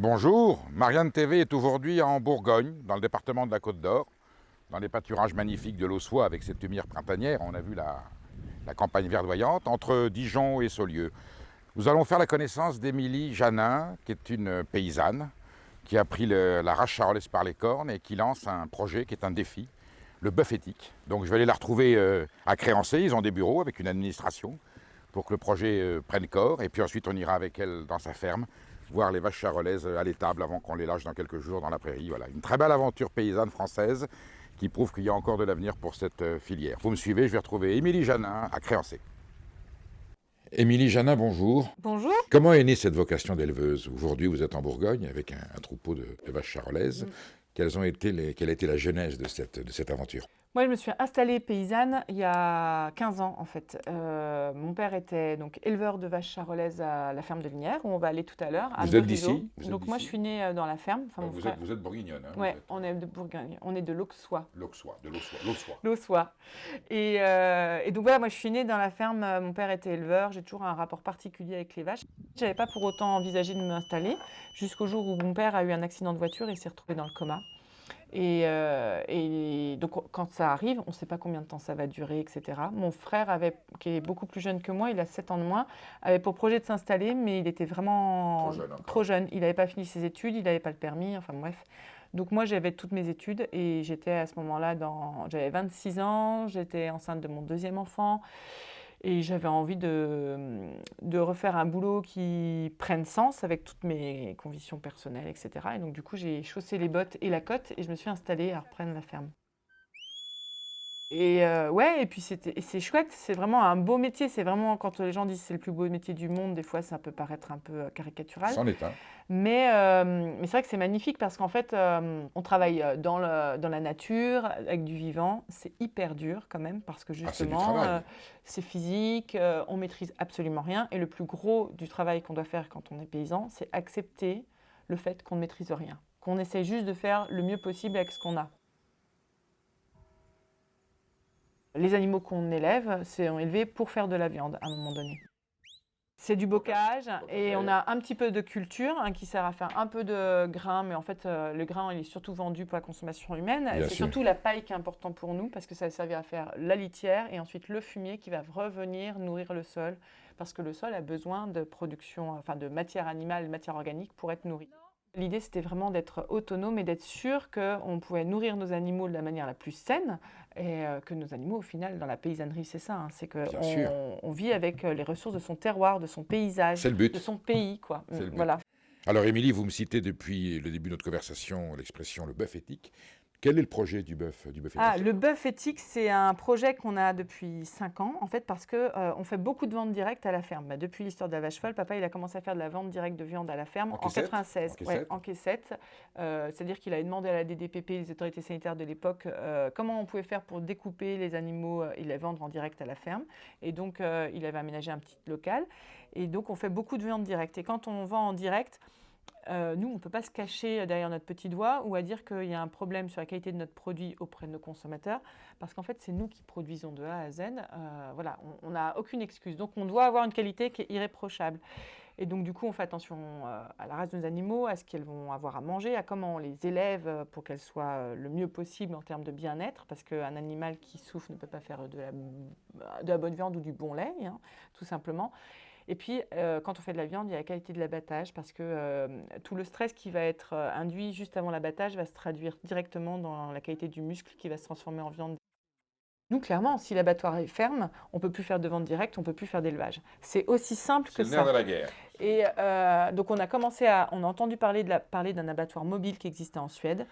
Bonjour, Marianne TV est aujourd'hui en Bourgogne, dans le département de la Côte d'Or, dans les pâturages magnifiques de l'Aussois avec cette lumière printanière. On a vu la campagne verdoyante entre Dijon et Saulieu. Nous allons faire la connaissance d'Émilie Janin, qui est une paysanne, qui a pris la race charolaise par les cornes et qui lance un projet qui est un défi, le bœuf éthique. Donc je vais aller la retrouver à Créancé, ils ont des bureaux avec une administration pour que le projet prenne corps. Et puis ensuite on ira avec elle dans sa ferme, voir les vaches charolaises à l'étable avant qu'on les lâche dans quelques jours dans la prairie. Voilà, une très belle aventure paysanne française qui prouve qu'il y a encore de l'avenir pour cette filière. Vous me suivez, je vais retrouver Émilie Janin à Créancé. Émilie Janin, bonjour. Bonjour. Comment est née cette vocation d'éleveuse? Aujourd'hui, vous êtes en Bourgogne avec un troupeau de vaches charolaises. Quelle a été la genèse de cette aventure? Moi, je me suis installée paysanne il y a 15 ans, en fait. Mon père était donc éleveur de vaches charolaises à la ferme de Linières, où on va aller tout à l'heure, à Vous êtes Meurizeau. d'ici? Donc moi, je suis née dans la ferme. Enfin, Vous êtes bourguignonne, hein? Ouais, on est de Bourgogne. On est de l'Auxois. L'Auxois. L'Auxois. Et donc voilà, moi, je suis née dans la ferme. Mon père était éleveur. J'ai toujours un rapport particulier avec les vaches. Je n'avais pas pour autant envisagé de m'installer, jusqu'au jour où mon père a eu un accident de voiture et s'est retrouvé dans le coma. Et donc, quand ça arrive, on ne sait pas combien de temps ça va durer, etc. Mon frère, qui est beaucoup plus jeune que moi, il a 7 ans de moins, avait pour projet de s'installer, mais il était vraiment trop jeune. Il n'avait pas fini ses études, il n'avait pas le permis, enfin bref. Donc moi, j'avais toutes mes études et j'étais à ce moment-là, j'avais 26 ans, j'étais enceinte de mon deuxième enfant. Et j'avais envie de refaire un boulot qui prenne sens avec toutes mes convictions personnelles, etc. Et donc, du coup, j'ai chaussé les bottes et la cotte et je me suis installée à reprendre la ferme. Et ouais, et puis c'est chouette, c'est vraiment un beau métier. C'est vraiment, quand les gens disent c'est le plus beau métier du monde, des fois ça peut paraître un peu caricatural. C'en est un. Mais c'est vrai que c'est magnifique parce qu'en fait, on travaille dans la nature, avec du vivant. C'est hyper dur quand même parce que C'est du justement, travail. c'est physique, on maîtrise absolument rien. Et le plus gros du travail qu'on doit faire quand on est paysan, c'est accepter le fait qu'on ne maîtrise rien, qu'on essaie juste de faire le mieux possible avec ce qu'on a. Les animaux qu'on élève, sont élevés pour faire de la viande à un moment donné. C'est du bocage et on a un petit peu de culture qui sert à faire un peu de grain, mais en fait le grain il est surtout vendu pour la consommation humaine. C'est surtout la paille qui est important pour nous parce que ça va servir à faire la litière et ensuite le fumier qui va revenir nourrir le sol parce que le sol a besoin de production, enfin de matière animale, de matière organique pour être nourri. L'idée, c'était vraiment d'être autonome et d'être sûr qu'on pouvait nourrir nos animaux de la manière la plus saine et que nos animaux, au final, dans la paysannerie, c'est ça, c'est qu'on vit avec les ressources de son terroir, de son paysage, C'est le but. de son pays, quoi. C'est le but. Voilà. Alors Émilie, vous me citez depuis le début de notre conversation l'expression le bœuf éthique. Quel est le projet du bœuf éthique? Le bœuf éthique, c'est un projet qu'on a depuis 5 ans, en fait, parce qu'on fait beaucoup de ventes directes à la ferme. Depuis l'histoire de la vache folle, papa, il a commencé à faire de la vente directe de viande à la ferme en 96. En caissette. C'est-à-dire qu'il a demandé à la DDPP, les autorités sanitaires de l'époque, comment on pouvait faire pour découper les animaux et les vendre en direct à la ferme. Et donc, il avait aménagé un petit local. Et donc, on fait beaucoup de viande directe. Et quand on vend en direct, nous, on ne peut pas se cacher derrière notre petit doigt ou à dire qu'il y a un problème sur la qualité de notre produit auprès de nos consommateurs, parce qu'en fait, c'est nous qui produisons de A à Z. Voilà, on n'a aucune excuse. Donc, on doit avoir une qualité qui est irréprochable. Et donc, du coup, on fait attention à la race de nos animaux, à ce qu'elles vont avoir à manger, à comment on les élève pour qu'elles soient le mieux possible en termes de bien-être, parce qu'un animal qui souffre ne peut pas faire de la bonne viande ou du bon lait, tout simplement. Et puis, quand on fait de la viande, il y a la qualité de l'abattage parce que tout le stress qui va être induit juste avant l'abattage va se traduire directement dans la qualité du muscle qui va se transformer en viande. Nous, clairement, si l'abattoir est ferme, on ne peut plus faire de vente directe, on ne peut plus faire d'élevage. C'est aussi simple que ça. C'est le nerf de la guerre. Et donc, on a entendu parler d'un abattoir mobile qui existait en Suède.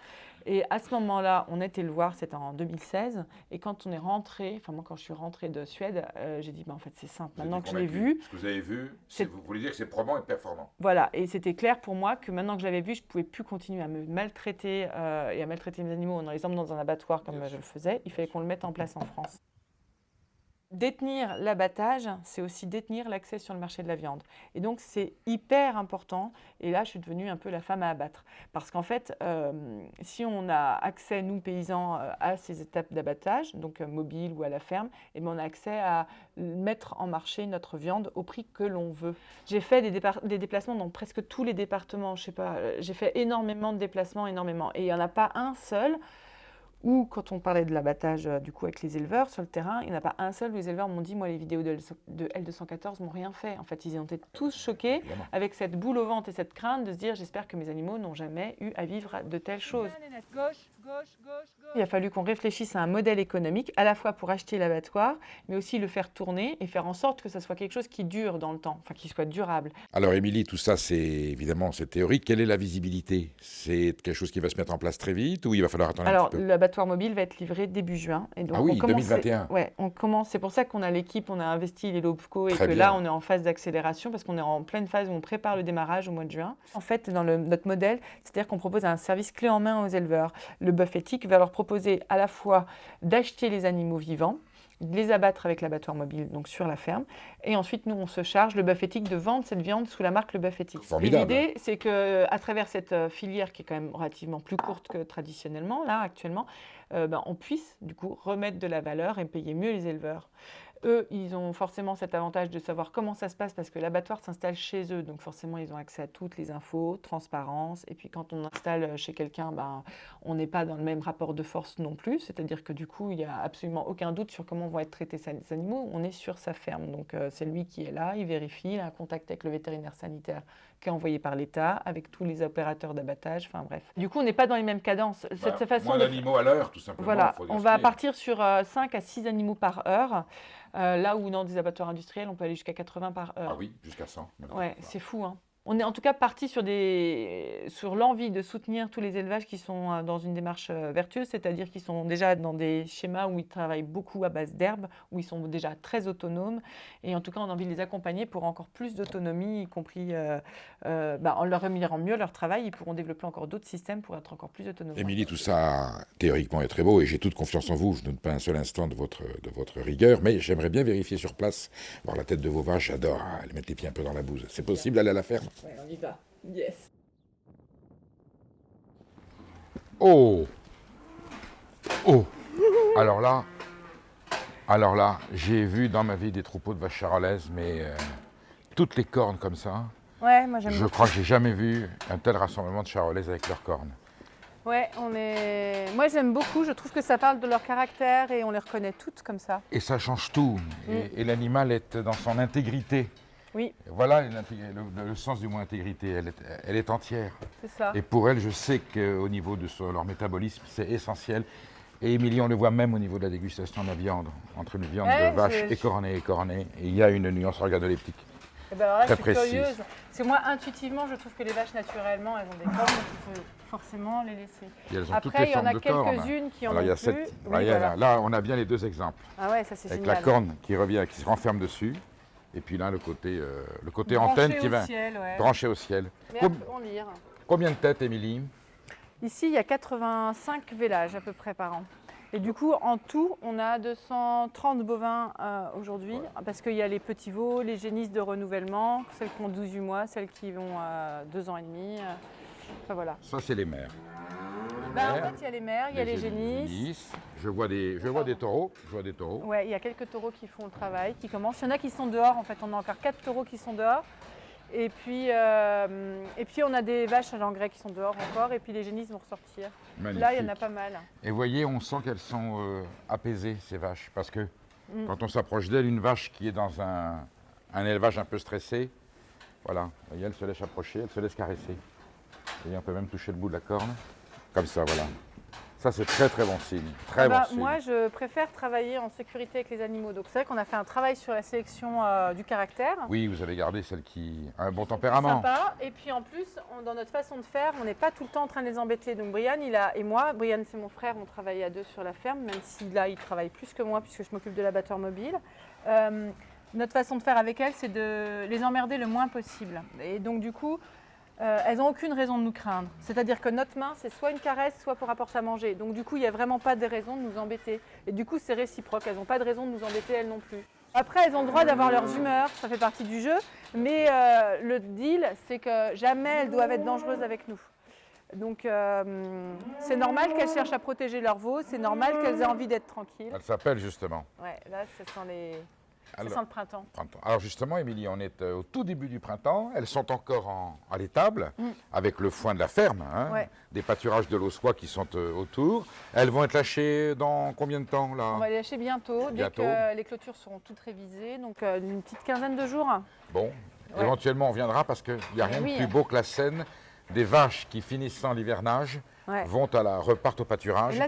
Et à ce moment-là, on était le voir, c'était en 2016. Et quand on est rentré, enfin moi quand je suis rentrée de Suède, j'ai dit, en fait c'est simple, maintenant que je l'ai vu. Ce que vous avez vu, vous voulez dire que c'est probant et performant. Voilà, et c'était clair pour moi que maintenant que je l'avais vu, je ne pouvais plus continuer à me maltraiter et à maltraiter mes animaux en les emmenant dans un abattoir comme je le faisais. Il fallait qu'on le mette en place en France. détenir l'abattage, c'est aussi détenir l'accès sur le marché de la viande. Et donc, c'est hyper important. Et là, je suis devenue un peu la femme à abattre. Parce qu'en fait, si on a accès, nous, paysans, à ces étapes d'abattage, donc mobile ou à la ferme, eh bien, on a accès à mettre en marché notre viande au prix que l'on veut. J'ai fait des déplacements dans presque tous les départements. Je sais pas, j'ai fait énormément de déplacements, énormément. Et il n'y en a pas un seul ou quand on parlait de l'abattage du coup avec les éleveurs sur le terrain, il n'y en a pas un seul où les éleveurs m'ont dit, moi les vidéos de L214 m'ont rien fait. En fait, ils ont été tous choqués avec cette boule au ventre et cette crainte de se dire, j'espère que mes animaux n'ont jamais eu à vivre de telles choses. Il a fallu qu'on réfléchisse à un modèle économique, à la fois pour acheter l'abattoir, mais aussi le faire tourner et faire en sorte que ça soit quelque chose qui dure dans le temps, enfin qui soit durable. Alors Émilie, tout ça c'est évidemment c'est théorique. Quelle est la visibilité? C'est quelque chose qui va se mettre en place très vite ou il va falloir attendre un petit peu? Alors l'abattoir mobile va être livré début juin. Et donc, ah oui, 2021. Ouais, on commence. C'est pour ça qu'on a l'équipe, on a investi les LOPCO et Très que bien. là on est en phase d'accélération parce qu'on est en pleine phase où on prépare le démarrage au mois de juin. En fait, dans notre modèle, c'est-à-dire qu'on propose un service clé en main aux éleveurs. Le bœuf éthique va leur proposer à la fois d'acheter les animaux vivants, de les abattre avec l'abattoir mobile, donc sur la ferme. Et ensuite, nous, on se charge, le bœuf éthique, de vendre cette viande sous la marque Le Bœuf Éthique. Formidable. Et l'idée, c'est qu'à travers cette filière qui est quand même relativement plus courte que traditionnellement, là, actuellement, on puisse, du coup, remettre de la valeur et payer mieux les éleveurs. Eux, ils ont forcément cet avantage de savoir comment ça se passe parce que l'abattoir s'installe chez eux. Donc forcément, ils ont accès à toutes les infos, transparence. Et puis quand on installe chez quelqu'un, on n'est pas dans le même rapport de force non plus. C'est-à-dire que du coup, il n'y a absolument aucun doute sur comment vont être traités ces animaux. On est sur sa ferme. Donc c'est lui qui est là, il vérifie, il a un contact avec le vétérinaire sanitaire qui est envoyé par l'État, avec tous les opérateurs d'abattage, enfin bref. Du coup, on n'est pas dans les mêmes cadences. Cette façon moins d'animaux à l'heure, tout simplement. Voilà, on va partir sur 5 à 6 animaux par heure, là où dans des abattoirs industriels, on peut aller jusqu'à 80 par heure. Ah oui, jusqu'à 100. Ouais, c'est fou, hein. On est en tout cas parti sur l'envie de soutenir tous les élevages qui sont dans une démarche vertueuse, c'est-à-dire qu'ils sont déjà dans des schémas où ils travaillent beaucoup à base d'herbe, où ils sont déjà très autonomes. Et en tout cas, on a envie de les accompagner pour encore plus d'autonomie, y compris en leur rémunérant mieux leur travail. Ils pourront développer encore d'autres systèmes pour être encore plus autonomes. Émilie, tout ça, théoriquement, est très beau et j'ai toute confiance en vous. Je ne doute pas un seul instant de votre rigueur, mais j'aimerais bien vérifier sur place, voir la tête de vos vaches. J'adore aller mettre les pieds un peu dans la bouse. C'est possible d'aller à la ferme? Ouais, on y va. Yes. Oh! Oh! Alors là, j'ai vu dans ma vie des troupeaux de vaches charolaises, mais toutes les cornes comme ça. Ouais, moi j'aime beaucoup. Je crois que j'ai jamais vu un tel rassemblement de charolaises avec leurs cornes. Ouais, moi j'aime beaucoup, je trouve que ça parle de leur caractère et on les reconnaît toutes comme ça. Et ça change tout. Et l'animal est dans son intégrité. Oui. Voilà le sens du mot intégrité, elle est entière. C'est ça. Et pour elle, je sais qu'au niveau de leur métabolisme, c'est essentiel. Et Émilie, on le voit même au niveau de la dégustation de la viande, entre une viande de vache écornée, et il y a une nuance organoleptique. Et ben alors là, très je suis précise. Curieuse. C'est moi, intuitivement, je trouve que les vaches, naturellement, elles ont des cornes, donc il faut forcément les laisser. Et elles ont Après, toutes les il y en formes a de cornes. quelques-unes qui en Alors, ont il y a plus. cette, Oui, voilà. Là, on a bien les deux exemples. Ah ouais, ça c'est avec génial. La corne qui revient, qui se renferme dessus, et puis là, le côté branché antenne qui au va ciel, ouais. branché au ciel. Mais après, on lire. Combien de têtes, Émilie? Ici, il y a 85 vélages à peu près par an. Et du coup, en tout, on a 230 bovins aujourd'hui, parce qu'il y a les petits veaux, les génisses de renouvellement, celles qui ont 18 mois, celles qui vont 2 ans et demi. Enfin voilà. Ça, c'est les mères. En fait, il y a les mères, il y a les génisses. Je vois des taureaux. Ouais, il y a quelques taureaux qui font le travail, qui commencent. Il y en a qui sont dehors, en fait, on a encore 4 taureaux qui sont dehors. Et puis on a des vaches à l'engrais qui sont dehors encore, et puis les génisses vont ressortir. Magnifique. Là, il y en a pas mal. Et vous voyez, on sent qu'elles sont apaisées, ces vaches, parce que quand on s'approche d'elles, une vache qui est dans un élevage un peu stressé, voilà, vous voyez, elle se laisse approcher, elle se laisse caresser. Vous voyez, on peut même toucher le bout de la corne, comme ça, voilà. Ça, c'est très très bon signe, très bon signe. Moi, je préfère travailler en sécurité avec les animaux. Donc c'est vrai qu'on a fait un travail sur la sélection du caractère. Oui, vous avez gardé celle qui a un bon tempérament. Sympa. Et puis en plus, dans notre façon de faire, on n'est pas tout le temps en train de les embêter. Donc Brian et moi, Brian c'est mon frère, on travaille à deux sur la ferme, même si là, il travaille plus que moi puisque je m'occupe de l'abattoir mobile. Notre façon de faire avec elle, c'est de les emmerder le moins possible. Et donc du coup, elles n'ont aucune raison de nous craindre. C'est-à-dire que notre main, c'est soit une caresse, soit pour apporter à manger. Donc du coup, il n'y a vraiment pas de raison de nous embêter. Et du coup, c'est réciproque. Elles n'ont pas de raison de nous embêter, elles non plus. Après, elles ont le droit d'avoir leurs humeurs, ça fait partie du jeu. Mais le deal, c'est que jamais elles doivent être dangereuses avec nous. Donc c'est normal qu'elles cherchent à protéger leur veau, c'est normal qu'elles aient envie d'être tranquilles. Elles s'appellent justement. Ouais, là, ça sent le printemps. Alors justement, Émilie, on est au tout début du printemps. Elles sont encore à l'étable, avec le foin de la ferme, des pâturages de l'Ossois qui sont autour. Elles vont être lâchées dans combien de temps là? On va les lâcher bientôt, dès que les clôtures seront toutes révisées, donc une petite quinzaine de jours. Bon, éventuellement on viendra parce qu'il n'y a rien de plus beau que la scène des vaches qui, finissant l'hivernage, repartent au pâturage. Là,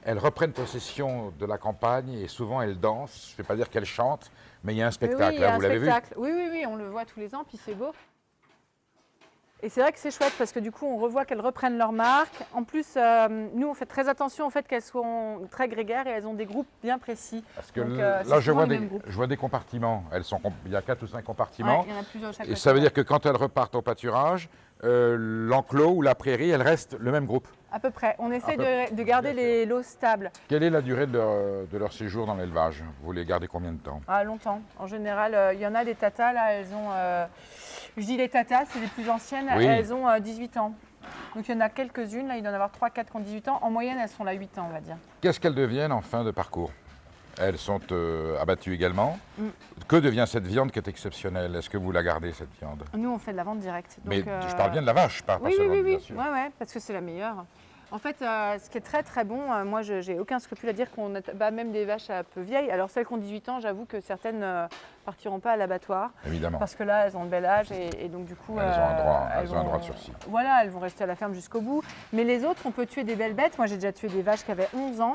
elles reprennent possession de la campagne et souvent elles dansent. Je ne vais pas dire qu'elles chantent, mais il y a un spectacle. Vous l'avez vu? Oui, on le voit tous les ans, puis c'est beau. Et c'est vrai que c'est chouette parce que du coup, on revoit qu'elles reprennent leur marque. En plus, nous, on fait très attention au fait qu'elles soient très grégaires et elles ont des groupes bien précis. Parce que donc, là, je vois des compartiments. Il y a 4 ou 5 compartiments. Il y en a plusieurs chaque et ça veut dire que quand elles repartent au pâturage, l'enclos ou la prairie, elle reste le même groupe. À peu près. On essaie de garder les lots stables. Quelle est la durée de leur séjour dans l'élevage? Vous les gardez combien de temps? Longtemps. En général, il y en a des tatas, là, elles ont... je dis les tatas, c'est les plus anciennes, elles ont 18 ans. Donc il y en a quelques-unes, là, il doit y en avoir 3-4 qui ont 18 ans. En moyenne, elles sont là 8 ans, on va dire. Qu'est-ce qu'elles deviennent en fin de parcours? Elles sont abattues également. Que devient cette viande qui est exceptionnelle? Est-ce que vous la gardez, cette viande? Nous, on fait de la vente directe. Donc, mais je parle bien de la vache, pas seulement bien sûr. Oui, parce que c'est la meilleure. En fait, ce qui est très très bon, moi j'ai aucun scrupule à dire qu'on a même des vaches un peu vieilles. Alors celles qui ont 18 ans, j'avoue que certaines partiront pas à l'abattoir. Évidemment. Parce que là, elles ont le bel âge et donc du coup... Elles ont un droit de sursis. Voilà, elles vont rester à la ferme jusqu'au bout. Mais les autres, on peut tuer des belles bêtes. Moi j'ai déjà tué des vaches qui avaient 11 ans,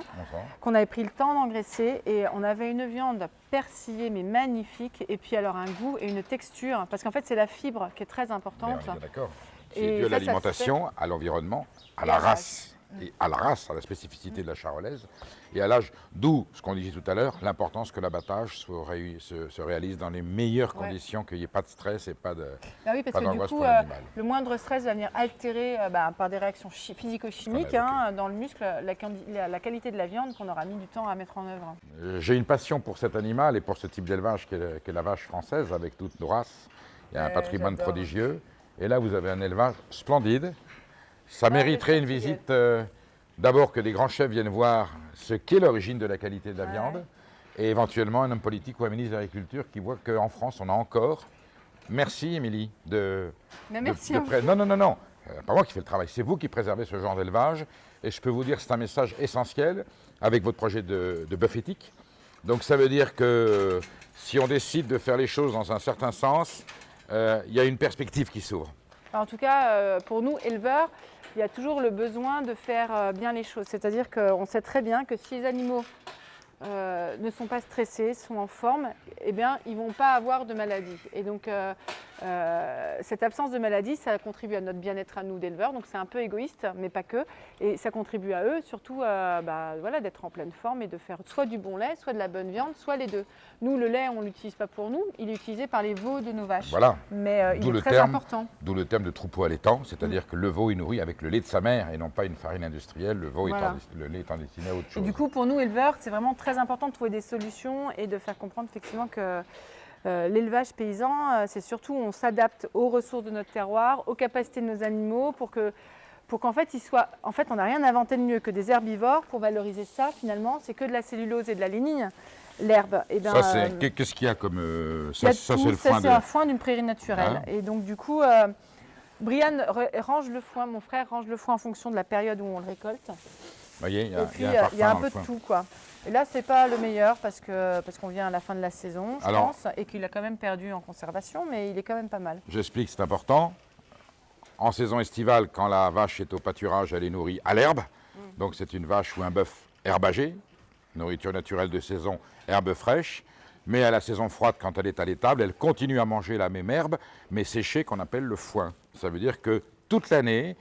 qu'on avait pris le temps d'engraisser et on avait une viande persillée mais magnifique. Et puis alors un goût et une texture. Parce qu'en fait, c'est la fibre qui est très importante. D'accord. C'est dû à l'alimentation, à l'environnement, à la race. Et à la race, à la spécificité de la charolaise, et à l'âge, d'où, ce qu'on disait tout à l'heure, l'importance que l'abattage se réalise dans les meilleures conditions, qu'il n'y ait pas de stress et pas d'angoisse pour l'animal. Le moindre stress va venir altérer par des réactions physico-chimiques dans le muscle la qualité de la viande qu'on aura mis du temps à mettre en œuvre. J'ai une passion pour cet animal et pour ce type d'élevage qu'est la vache française, avec toutes nos races. Il y a un patrimoine prodigieux. Et là, vous avez un élevage splendide. Ça mériterait une visite, d'abord que des grands chefs viennent voir ce qu'est l'origine de la qualité de la viande, et éventuellement un homme politique ou un ministre de l'Agriculture qui voit qu'en France, on a encore... Merci, Émilie, merci. Non, pas moi qui fais le travail, c'est vous qui préservez ce genre d'élevage, et je peux vous dire que c'est un message essentiel avec votre projet de bœuf éthique. Donc ça veut dire que si on décide de faire les choses dans un certain sens, il y a une perspective qui s'ouvre. En tout cas, pour nous, éleveurs, il y a toujours le besoin de faire bien les choses. C'est-à-dire qu'on sait très bien que si les animaux ne sont pas stressés, sont en forme, eh bien, ils ne vont pas avoir de maladie. Et donc, cette absence de maladie, ça contribue à notre bien-être à nous d'éleveurs. Donc, c'est un peu égoïste, mais pas que. Et ça contribue à eux, surtout, d'être en pleine forme et de faire soit du bon lait, soit de la bonne viande, soit les deux. Nous, le lait, on ne l'utilise pas pour nous. Il est utilisé par les veaux de nos vaches. Voilà. Mais il est très important. D'où le terme de troupeau allaitant, c'est-à-dire que le veau est nourri avec le lait de sa mère et non pas une farine industrielle, le lait étant destiné à autre chose. Et du coup, pour nous, éleveurs, c'est vraiment très important de trouver des solutions et de faire comprendre effectivement que l'élevage paysan, c'est surtout on s'adapte aux ressources de notre terroir, aux capacités de nos animaux pour qu'en fait, on n'a rien inventé de mieux que des herbivores pour valoriser ça. Finalement, c'est que de la cellulose et de la lignine. L'herbe. Qu'est-ce qu'il y a comme c'est un foin d'une prairie naturelle. Et donc du coup, Brian range le foin, mon frère range le foin en fonction de la période où on le récolte. Voyez, il y a un peu de tout, quoi. Et là, c'est pas le meilleur parce qu'on vient à la fin de la saison, je pense, et qu'il a quand même perdu en conservation, mais il est quand même pas mal. J'explique, c'est important. En saison estivale, quand la vache est au pâturage, elle est nourrie à l'herbe. Donc c'est une vache ou un bœuf herbagé, nourriture naturelle de saison, herbe fraîche. Mais à la saison froide, quand elle est à l'étable, elle continue à manger la même herbe, mais séchée, qu'on appelle le foin. Ça veut dire que toute l'année,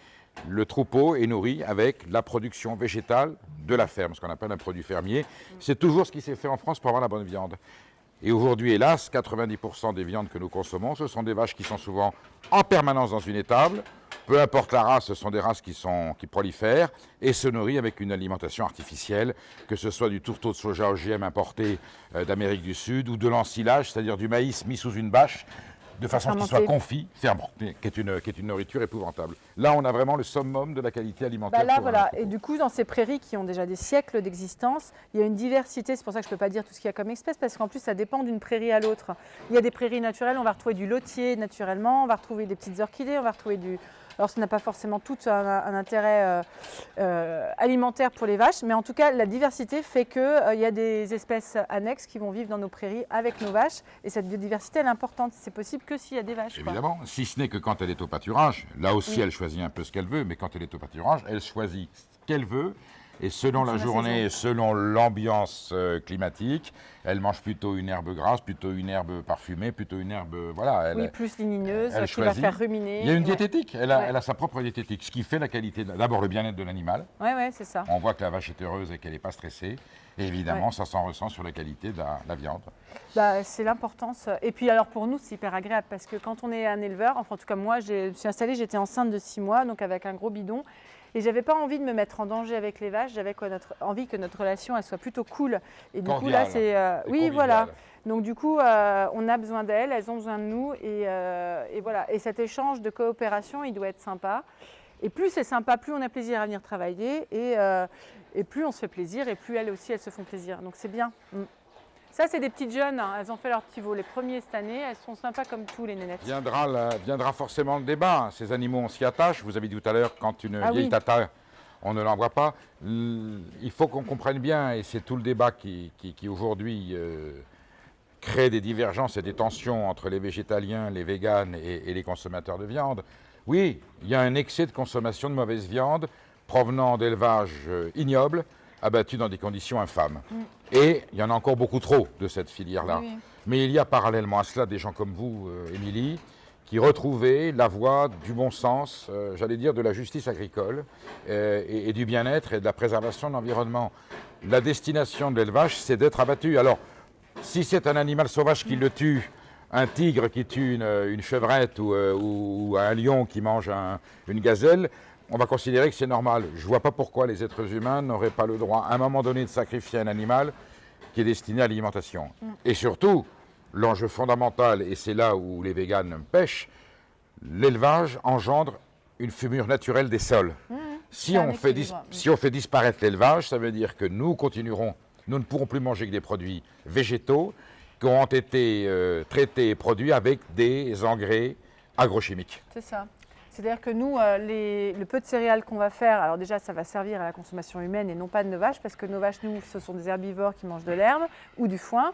le troupeau est nourri avec la production végétale de la ferme, ce qu'on appelle un produit fermier. C'est toujours ce qui s'est fait en France pour avoir la bonne viande. Et aujourd'hui, hélas, 90% des viandes que nous consommons, ce sont des vaches qui sont souvent en permanence dans une étable. Peu importe la race, ce sont des races qui prolifèrent et se nourrissent avec une alimentation artificielle, que ce soit du tourteau de soja OGM importé d'Amérique du Sud ou de l'ensilage, c'est-à-dire du maïs mis sous une bâche, de façon qu'il soit confit, fermenté, qui est une nourriture épouvantable. Là, on a vraiment le summum de la qualité alimentaire. Et du coup, dans ces prairies qui ont déjà des siècles d'existence, il y a une diversité. C'est pour ça que je ne peux pas dire tout ce qu'il y a comme espèce, parce qu'en plus, ça dépend d'une prairie à l'autre. Il y a des prairies naturelles, on va retrouver du lotier naturellement, on va retrouver des petites orchidées, on va retrouver du... Alors, ça n'a pas forcément tout un intérêt alimentaire pour les vaches, mais en tout cas, la diversité fait qu'il y a des espèces annexes qui vont vivre dans nos prairies avec nos vaches. Et cette biodiversité, elle est importante. C'est possible que s'il y a des vaches. Évidemment, si ce n'est que quand elle est au pâturage. Là aussi, elle choisit un peu ce qu'elle veut, mais quand elle est au pâturage, elle choisit ce qu'elle veut. Et selon la journée, et selon l'ambiance climatique, elle mange plutôt une herbe grasse, plutôt une herbe parfumée, plutôt une herbe... Voilà, plus ligneuse, qui va faire ruminer. Il y a une diététique, elle a sa propre diététique, ce qui fait la qualité, d'abord le bien-être de l'animal. Oui, c'est ça. On voit que la vache est heureuse et qu'elle n'est pas stressée. Et évidemment, ça s'en ressent sur la qualité de la viande. C'est l'importance. Et puis alors pour nous, c'est hyper agréable parce que quand on est un éleveur, enfin en tout cas moi, je me suis installée, j'étais enceinte de 6 mois, donc avec un gros bidon. Et j'avais pas envie de me mettre en danger avec les vaches, j'avais envie que notre relation elle soit plutôt cool. Et du coup là c'est oui voilà. Donc du coup on a besoin d'elles, elles ont besoin de nous et voilà. Et cet échange de coopération il doit être sympa. Et plus c'est sympa, plus on a plaisir à venir travailler et plus on se fait plaisir et plus elles aussi elles se font plaisir. Donc c'est bien. Ça, c'est des petites jeunes, hein. Elles ont fait leur petit vol les premiers cette année, elles sont sympas comme tous les nénettes. Viendra forcément le débat, ces animaux on s'y attache, vous avez dit tout à l'heure quand une vieille tata, on ne l'envoie pas. Il faut qu'on comprenne bien, et c'est tout le débat qui aujourd'hui crée des divergences et des tensions entre les végétaliens, les véganes et les consommateurs de viande. Oui, il y a un excès de consommation de mauvaise viande provenant d'élevages ignobles, abattus dans des conditions infâmes. Et il y en a encore beaucoup trop de cette filière-là. Oui. Mais il y a parallèlement à cela des gens comme vous, Émilie, qui retrouvaient la voie du bon sens, j'allais dire de la justice agricole et du bien-être et de la préservation de l'environnement. La destination de l'élevage, c'est d'être abattu. Alors, si c'est un animal sauvage qui le tue, un tigre qui tue une chevrette ou un lion qui mange une gazelle, on va considérer que c'est normal. Je ne vois pas pourquoi les êtres humains n'auraient pas le droit, à un moment donné, de sacrifier un animal qui est destiné à l'alimentation. Et surtout, l'enjeu fondamental, et c'est là où les véganes pêchent, l'élevage engendre une fumure naturelle des sols. Si on fait disparaître l'élevage, ça veut dire que nous ne pourrons plus manger que des produits végétaux qui ont été traités et produits avec des engrais agrochimiques. C'est ça. C'est-à-dire que nous, le peu de céréales qu'on va faire, alors déjà ça va servir à la consommation humaine et non pas de nos vaches, parce que nos vaches, nous, ce sont des herbivores qui mangent de l'herbe ou du foin.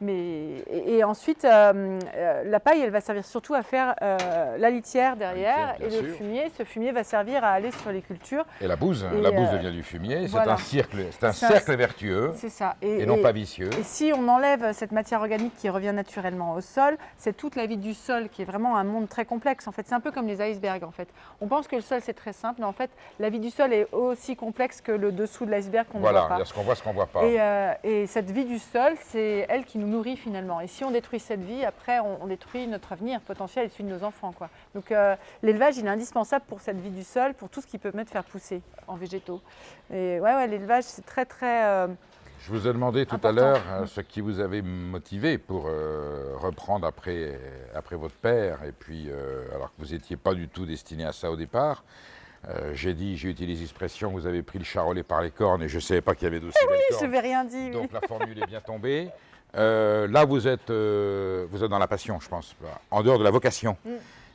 Et ensuite, la paille, elle va servir surtout à faire la litière derrière et le fumier. Ce fumier va servir à aller sur les cultures. Et la bouse devient du fumier. Voilà. C'est un cercle vertueux et non pas vicieux. Et si on enlève cette matière organique qui revient naturellement au sol, c'est toute la vie du sol qui est vraiment un monde très complexe. En fait, c'est un peu comme les icebergs. En fait, on pense que le sol c'est très simple, mais en fait, la vie du sol est aussi complexe que le dessous de l'iceberg qu'on ne voit pas. Voilà, il y a ce qu'on voit, ce qu'on ne voit pas. Et cette vie du sol, c'est elle qui nous nourrit finalement. Et si on détruit cette vie, après on détruit notre avenir potentiel et celui de nos enfants, quoi. Donc l'élevage, il est indispensable pour cette vie du sol, pour tout ce qui peut mettre faire pousser en végétaux. Et l'élevage, c'est très très... Je vous ai demandé tout à l'heure ce qui vous avait motivé pour reprendre après votre père, et puis alors que vous n'étiez pas du tout destiné à ça au départ. J'ai utilisé l'expression, vous avez pris le charolais par les cornes, et je ne savais pas qu'il y avait d'aussi belles cornes. Je n'avais rien dit. Donc la formule est bien tombée. Là, vous êtes dans la passion, je pense, en dehors de la vocation.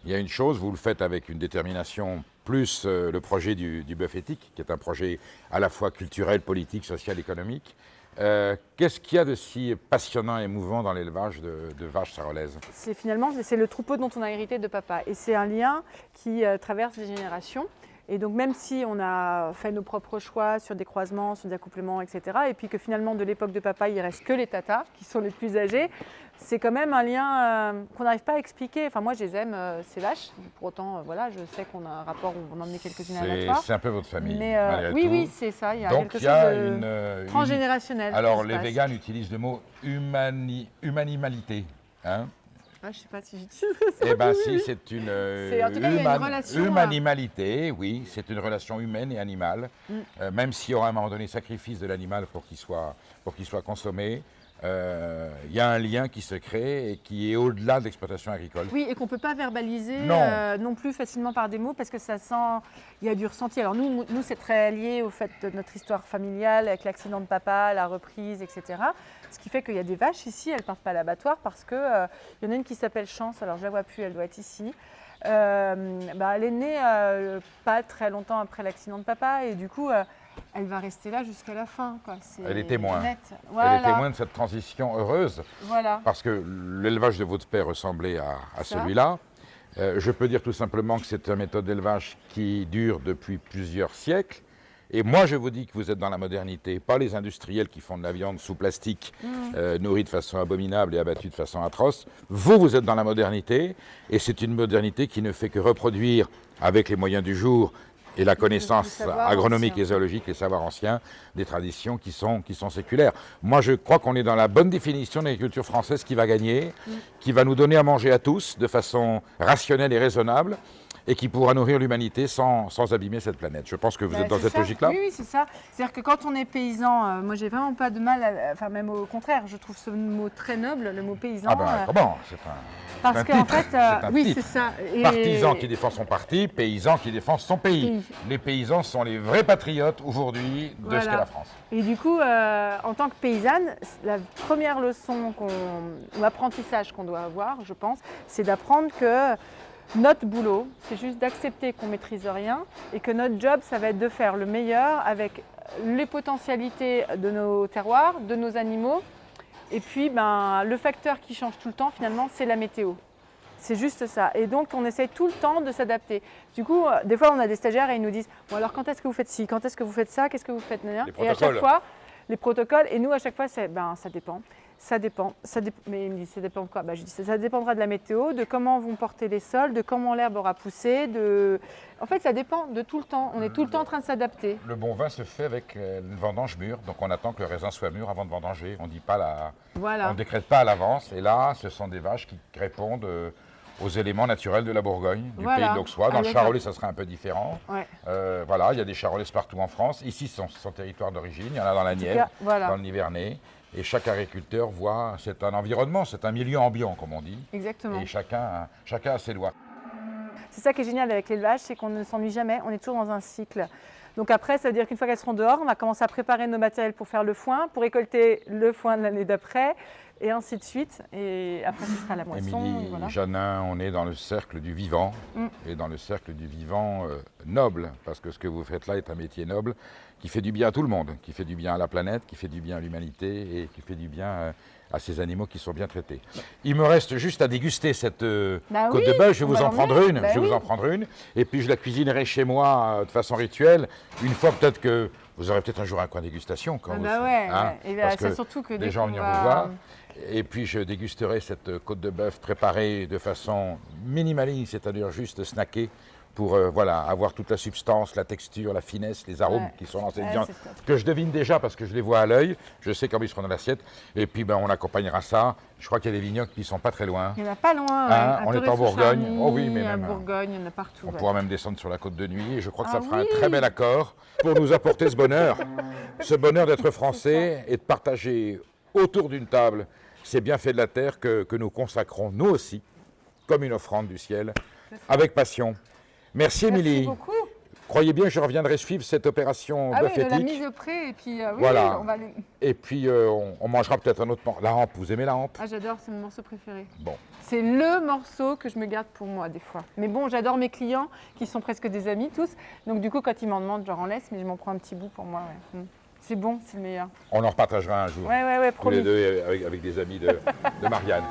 Il y a une chose, vous le faites avec une détermination, plus le projet du bœuf éthique, qui est un projet à la fois culturel, politique, social, économique. Qu'est-ce qu'il y a de si passionnant et émouvant dans l'élevage de vaches sarolaises? C'est le troupeau dont on a hérité de papa. Et c'est un lien qui traverse les générations. Et donc même si on a fait nos propres choix sur des croisements, sur des accouplements, etc., et puis que finalement de l'époque de papa, il ne reste que les tatas, qui sont les plus âgés, c'est quand même un lien qu'on n'arrive pas à expliquer. Enfin moi je les aime, ces vaches, pour autant voilà, je sais qu'on a un rapport où on en emmenait quelques-unes à l'abattoir. C'est un peu votre famille, mais oui, oui, c'est ça, il y a donc, quelque chose de transgénérationnel. Alors les véganes utilisent le mot humanimalité. Hein? Je ne sais pas si j'utilise ça. Eh bien si, c'est une, en tout cas, il y a une relation, humanimalité, oui, c'est une relation humaine et animale, même s'il y aura à un moment donné sacrifice de l'animal pour qu'il soit consommé. Il y a un lien qui se crée et qui est au-delà de l'exploitation agricole. Oui, et qu'on ne peut pas verbaliser non plus facilement par des mots parce que ça sent, il y a du ressenti. Alors nous c'est très lié au fait de notre histoire familiale avec l'accident de papa, la reprise, etc. Ce qui fait qu'il y a des vaches ici, elles ne partent pas à l'abattoir parce qu'il y en a une qui s'appelle Chance, alors je ne la vois plus, elle doit être ici. Elle est née pas très longtemps après l'accident de papa et du coup elle va rester là jusqu'à la fin. Elle est témoin. Voilà. Elle est témoin de cette transition heureuse. Voilà. Parce que l'élevage de votre père ressemblait à celui-là. Je peux dire tout simplement que c'est une méthode d'élevage qui dure depuis plusieurs siècles. Et moi, je vous dis que vous êtes dans la modernité, pas les industriels qui font de la viande sous plastique, nourrie de façon abominable et abattue de façon atroce. Vous êtes dans la modernité, et c'est une modernité qui ne fait que reproduire, avec les moyens du jour, et la connaissance agronomique et zoologique, les savoirs anciens, des traditions qui sont séculaires. Moi, je crois qu'on est dans la bonne définition de l'agriculture française qui va gagner, qui va nous donner à manger à tous de façon rationnelle et raisonnable, et qui pourra nourrir l'humanité sans abîmer cette planète. Je pense que vous êtes dans cette logique-là. Oui, c'est ça. C'est-à-dire que quand on est paysan, moi j'ai vraiment pas de mal, enfin même au contraire, je trouve ce mot très noble, le mot paysan. Ah ben comment parce qu'en fait, oui, c'est ça. Et partisan qui défend son parti, paysan qui défend son pays. Les paysans sont les vrais patriotes aujourd'hui de ce qu'est la France. Et du coup, en tant que paysanne, la première leçon ou apprentissage qu'on doit avoir, je pense, c'est d'apprendre que notre boulot, c'est juste d'accepter qu'on ne maîtrise rien et que notre job, ça va être de faire le meilleur avec les potentialités de nos terroirs, de nos animaux. Et puis, le facteur qui change tout le temps, finalement, c'est la météo. C'est juste ça. Et donc, on essaye tout le temps de s'adapter. Du coup, des fois, on a des stagiaires et ils nous disent « Bon, alors, quand est-ce que vous faites ci? Quand est-ce que vous faites ça? Qu'est-ce que vous faites ?» Et à chaque fois, les protocoles. Et nous, à chaque fois, c'est ça dépend. Ça dépend. Mais il me dit, ça dépend de quoi? Je dis, ça dépendra de la météo, de comment vont porter les sols, de comment l'herbe aura poussé. En fait, ça dépend de tout le temps. On est tout le temps en train de s'adapter. Le bon vin se fait avec une vendange mûre. Donc, on attend que le raisin soit mûr avant de vendanger. On dit pas on ne décrète pas à l'avance. Et là, ce sont des vaches qui répondent aux éléments naturels de la Bourgogne, du pays de l'Auxois. Dans le Charolais, ça serait un peu différent. Ouais. Il y a des Charolais partout en France. Ici, c'est son territoire d'origine. Il y en a dans la Nièvre, dans le Nivernais. Et chaque agriculteur voit, c'est un environnement, c'est un milieu ambiant, comme on dit. Exactement. Et chacun a ses lois. C'est ça qui est génial avec l'élevage, c'est qu'on ne s'ennuie jamais, on est toujours dans un cycle. Donc après, ça veut dire qu'une fois qu'elles seront dehors, on va commencer à préparer nos matériels pour faire le foin, pour récolter le foin de l'année d'après, et ainsi de suite. Et après, ce sera la moisson. Émilie Janin, on est dans le cercle du vivant, et dans le cercle du vivant noble, parce que ce que vous faites là est un métier noble, qui fait du bien à tout le monde, qui fait du bien à la planète, qui fait du bien à l'humanité, et qui fait du bien à ces animaux qui sont bien traités. Il me reste juste à déguster cette côte de bœuf. Je vais vous en prendre une. Vous en prendre une. Et puis je la cuisinerai chez moi de façon rituelle. Une fois peut-être que vous aurez peut-être un jour un coin dégustation. Quand parce que surtout que les gens viennent vous voir. Et puis je dégusterai cette côte de bœuf préparée de façon minimaliste, c'est-à-dire juste snackée, pour avoir toute la substance, la texture, la finesse, les arômes qui sont dans cette viande, que je devine déjà parce que je les vois à l'œil, je sais comment ils seront dans l'assiette, et puis on accompagnera ça. Je crois qu'il y a des vignobles qui ne sont pas très loin. Il n'y en a pas loin, on est en Bourgogne. Oh oui, mais même Bourgogne, il y en a partout. On pourra même descendre sur la côte de nuit, et je crois que ça fera un très bel accord pour nous apporter ce bonheur d'être français et de partager autour d'une table ces bienfaits de la terre que nous consacrons, nous aussi, comme une offrande du ciel, avec passion. Merci Émilie. Merci beaucoup. Croyez bien que je reviendrai suivre cette opération bœuf éthique. La mise au pré, et puis voilà. on va... Et puis on mangera peut-être un autre morceau. La hampe, vous aimez la hampe? Ah, j'adore, c'est mon morceau préféré. Bon. C'est le morceau que je me garde pour moi des fois. Mais bon, j'adore mes clients, qui sont presque des amis tous. Donc du coup, quand ils m'en demandent, je leur en laisse, mais je m'en prends un petit bout pour moi. C'est bon, c'est le meilleur. On en repartagera un jour. Ouais, tous les deux avec des amis de Marianne.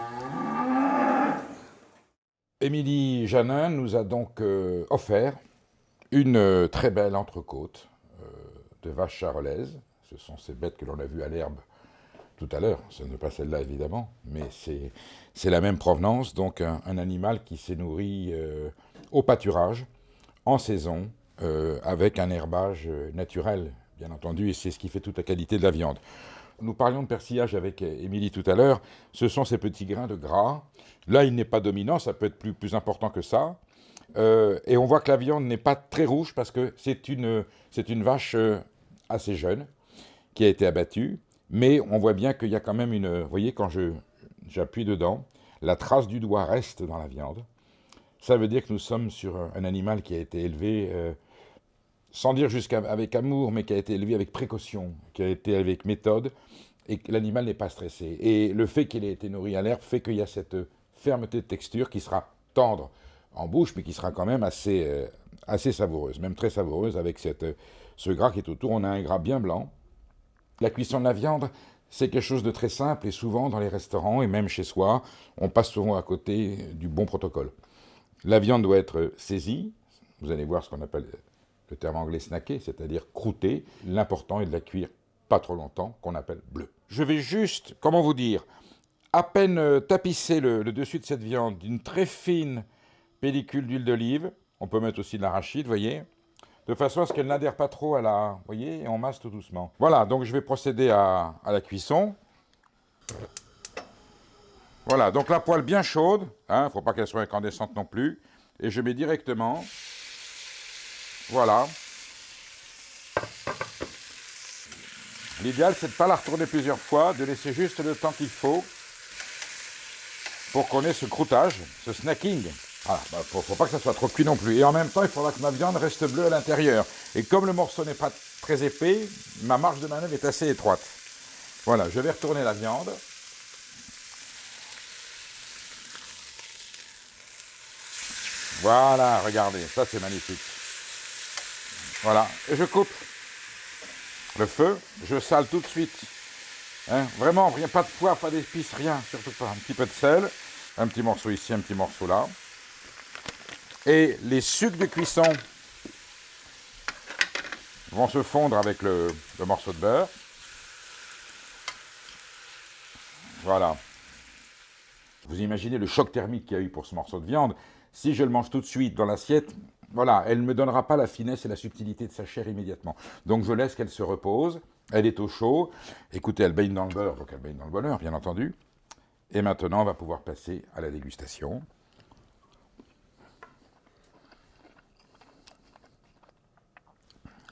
Émilie Janin nous a donc offert Une très belle entrecôte de vache charolaise. Ce sont ces bêtes que l'on a vues à l'herbe tout à l'heure. Ce n'est pas celle-là, évidemment, mais c'est la même provenance. Donc un animal qui s'est nourri au pâturage, en saison, avec un herbage naturel, bien entendu, et c'est ce qui fait toute la qualité de la viande. Nous parlions de persillage avec Émilie tout à l'heure. Ce sont ces petits grains de gras. Là, il n'est pas dominant, ça peut être plus important que ça. Et on voit que la viande n'est pas très rouge parce que c'est une vache assez jeune qui a été abattue. Mais on voit bien qu'il y a quand même vous voyez, quand j'appuie dedans, la trace du doigt reste dans la viande. Ça veut dire que nous sommes sur un animal qui a été élevé, sans dire avec amour, mais qui a été élevé avec précaution, qui a été élevé avec méthode, et que l'animal n'est pas stressé. Et le fait qu'il ait été nourri à l'herbe fait qu'il y a cette fermeté de texture qui sera tendre en bouche, mais qui sera quand même assez savoureuse, même très savoureuse, avec ce gras qui est autour. On a un gras bien blanc. La cuisson de la viande, c'est quelque chose de très simple, et souvent dans les restaurants, et même chez soi, on passe souvent à côté du bon protocole. La viande doit être saisie, vous allez voir ce qu'on appelle le terme anglais snacké, c'est-à-dire croûter. L'important est de la cuire pas trop longtemps, qu'on appelle bleu. Je vais juste, comment vous dire, à peine tapisser le dessus de cette viande d'une très fine pellicule d'huile d'olive. On peut mettre aussi de l'arachide, vous voyez, de façon à ce qu'elle n'adhère pas trop vous voyez, et on masse tout doucement. Voilà, donc je vais procéder à la cuisson. Voilà, donc la poêle bien chaude, il ne faut pas qu'elle soit incandescente non plus, et je mets directement, voilà. L'idéal, c'est de ne pas la retourner plusieurs fois, de laisser juste le temps qu'il faut pour qu'on ait ce croûtage, ce snacking. Voilà, faut pas que ça soit trop cuit non plus. Et en même temps, il faudra que ma viande reste bleue à l'intérieur. Et comme le morceau n'est pas très épais, ma marge de manœuvre est assez étroite. Voilà, je vais retourner la viande. Voilà, regardez, ça c'est magnifique. Voilà, et je coupe le feu, je sale tout de suite. Hein, vraiment, rien, pas de poivre, pas d'épices, rien, surtout pas. Un petit peu de sel, un petit morceau ici, un petit morceau là. Et les sucs de cuisson vont se fondre avec le morceau de beurre. Voilà. Vous imaginez le choc thermique qu'il y a eu pour ce morceau de viande. Si je le mange tout de suite dans l'assiette, voilà, elle ne me donnera pas la finesse et la subtilité de sa chair immédiatement. Donc je laisse qu'elle se repose, elle est au chaud. Écoutez, elle baigne dans le beurre, donc elle baigne dans le bonheur, bien entendu. Et maintenant, on va pouvoir passer à la dégustation.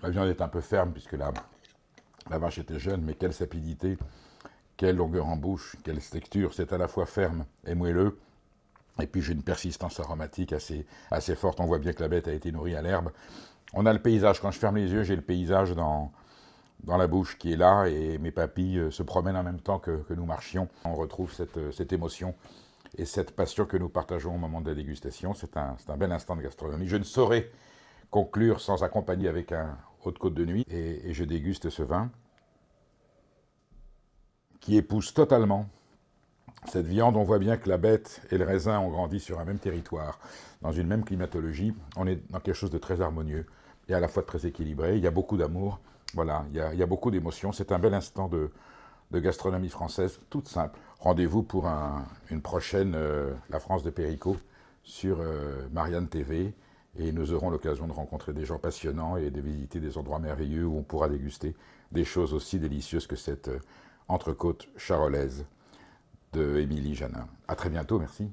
La viande est un peu ferme puisque la vache était jeune, mais quelle sapidité, quelle longueur en bouche, quelle texture. C'est à la fois ferme et moelleux. Et puis j'ai une persistance aromatique assez forte. On voit bien que la bête a été nourrie à l'herbe. On a le paysage. Quand je ferme les yeux, j'ai le paysage dans la bouche qui est là, et mes papilles se promènent en même temps que nous marchions. On retrouve cette émotion et cette passion que nous partageons au moment de la dégustation. C'est un bel instant de gastronomie. Je ne saurais conclure sans accompagner avec un Haute-Côte de Nuit, et je déguste ce vin qui épouse totalement cette viande. On voit bien que la bête et le raisin ont grandi sur un même territoire, dans une même climatologie. On est dans quelque chose de très harmonieux et à la fois très équilibré. Il y a beaucoup d'amour, voilà, il y a beaucoup d'émotions. C'est un bel instant de gastronomie française, toute simple. Rendez-vous pour une prochaine La France de Péricot sur Marianne TV, et nous aurons l'occasion de rencontrer des gens passionnants et de visiter des endroits merveilleux où on pourra déguster des choses aussi délicieuses que cette entrecôte charolaise de Émilie Janin. À très bientôt, merci.